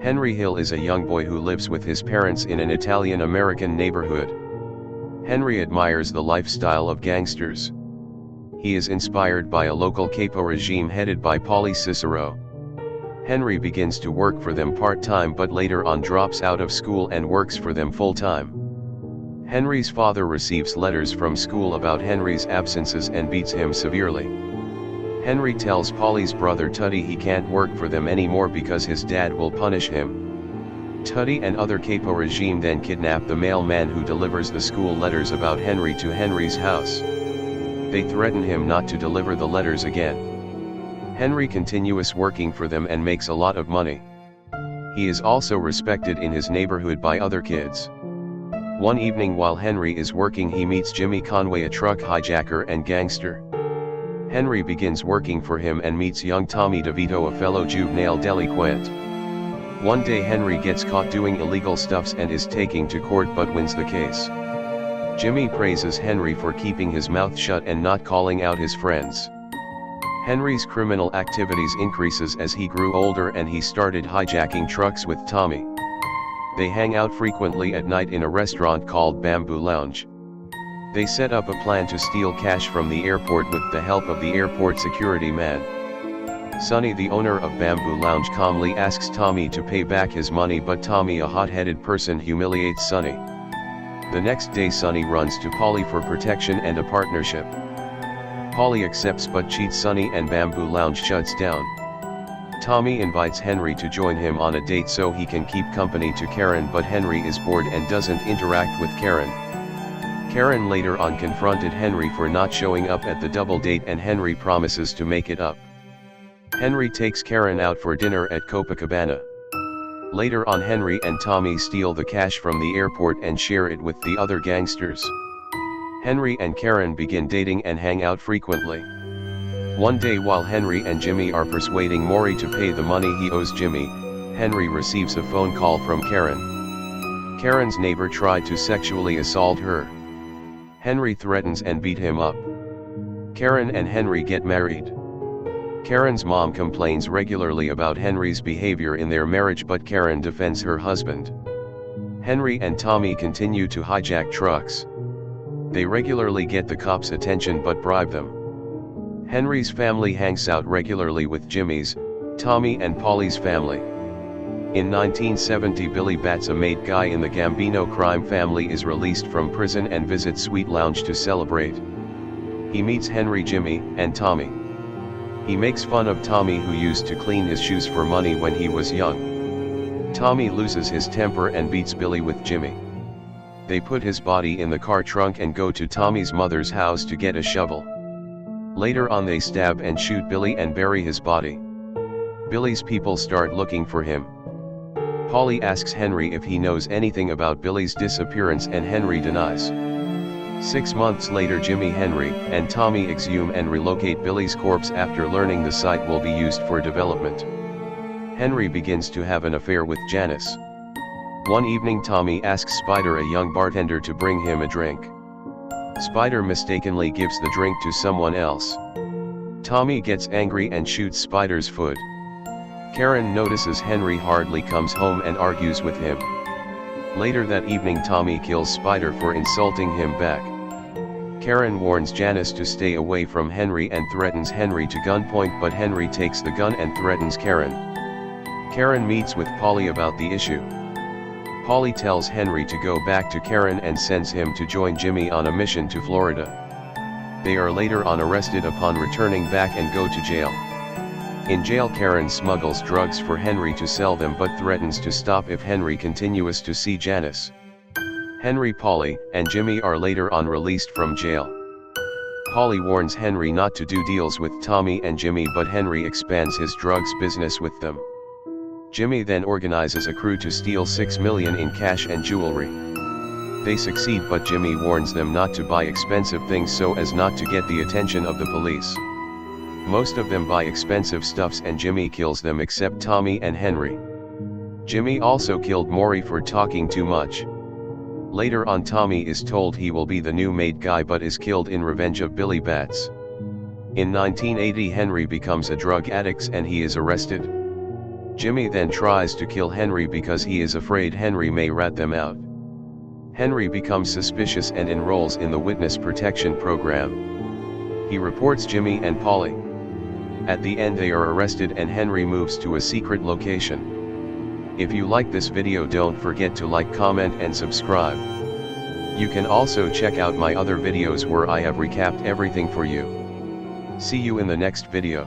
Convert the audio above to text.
Henry Hill is a young boy who lives with his parents in an Italian-American neighborhood. Henry admires the lifestyle of gangsters. He is inspired by a local capo regime headed by Paulie Cicero. Henry begins to work for them part-time but later on drops out of school and works for them full-time. Henry's father receives letters from school about Henry's absences and beats him severely. Henry tells Paulie's brother Tuddy he can't work for them anymore because his dad will punish him. Tuddy and other capo regime then kidnap the mailman who delivers the school letters about Henry to Henry's house. They threaten him not to deliver the letters again. Henry continues working for them and makes a lot of money. He is also respected in his neighborhood by other kids. One evening while Henry is working he meets Jimmy Conway, a truck hijacker and gangster. Henry begins working for him and meets young Tommy DeVito, a fellow juvenile delinquent. One day Henry gets caught doing illegal stuffs and is taken to court but wins the case. Jimmy praises Henry for keeping his mouth shut and not calling out his friends. Henry's criminal activities increases as he grew older and he started hijacking trucks with Tommy. They hang out frequently at night in a restaurant called Bamboo Lounge. They set up a plan to steal cash from the airport with the help of the airport security man. Sonny, the owner of Bamboo Lounge, calmly asks Tommy to pay back his money, but Tommy, a hot-headed person, humiliates Sonny. The next day Sonny runs to Paulie for protection and a partnership. Paulie accepts but cheats Sonny and Bamboo Lounge shuts down. Tommy invites Henry to join him on a date so he can keep company to Karen, but Henry is bored and doesn't interact with Karen. Karen later on confronted Henry for not showing up at the double date and Henry promises to make it up. Henry takes Karen out for dinner at Copacabana. Later on Henry and Tommy steal the cash from the airport and share it with the other gangsters. Henry and Karen begin dating and hang out frequently. One day while Henry and Jimmy are persuading Maury to pay the money he owes Jimmy, Henry receives a phone call from Karen. Karen's neighbor tried to sexually assault her. Henry threatens and beat him up. Karen and Henry get married. Karen's mom complains regularly about Henry's behavior in their marriage, but Karen defends her husband. Henry and Tommy continue to hijack trucks. They regularly get the cops' attention but bribe them. Henry's family hangs out regularly with Jimmy's, Tommy and Paulie's family. In 1970 Billy Batts, a made guy in the Gambino crime family, is released from prison and visits Sweet Lounge to celebrate. He meets Henry, Jimmy, and Tommy. He makes fun of Tommy, who used to clean his shoes for money when he was young. Tommy loses his temper and beats Billy with Jimmy. They put his body in the car trunk and go to Tommy's mother's house to get a shovel. Later on they stab and shoot Billy and bury his body. Billy's people start looking for him. Paulie asks Henry if he knows anything about Billy's disappearance and Henry denies. 6 months later Jimmy, Henry, and Tommy exhume and relocate Billy's corpse after learning the site will be used for development. Henry begins to have an affair with Janice. One evening Tommy asks Spider, a young bartender, to bring him a drink. Spider mistakenly gives the drink to someone else. Tommy gets angry and shoots Spider's foot. Karen notices Henry hardly comes home and argues with him. Later that evening Tommy kills Spider for insulting him back. Karen warns Janice to stay away from Henry and threatens Henry to gunpoint, but Henry takes the gun and threatens Karen. Karen meets with Paulie about the issue. Paulie tells Henry to go back to Karen and sends him to join Jimmy on a mission to Florida. They are later on arrested upon returning back and go to jail. In jail Karen smuggles drugs for Henry to sell them but threatens to stop if Henry continues to see Janice. Henry, Paulie, and Jimmy are later on released from jail. Paulie warns Henry not to do deals with Tommy and Jimmy, but Henry expands his drugs business with them. Jimmy then organizes a crew to steal $6 million in cash and jewelry. They succeed, but Jimmy warns them not to buy expensive things so as not to get the attention of the police. Most of them buy expensive stuffs and Jimmy kills them except Tommy and Henry. Jimmy also killed Maury for talking too much. Later on Tommy is told he will be the new made guy but is killed in revenge of Billy Batts. In 1980 Henry becomes a drug addict and he is arrested. Jimmy then tries to kill Henry because he is afraid Henry may rat them out. Henry becomes suspicious and enrolls in the witness protection program. He reports Jimmy and Polly. At the end they are arrested and Henry moves to a secret location. If you like this video, don't forget to like, comment and subscribe. You can also check out my other videos where I have recapped everything for you. See you in the next video.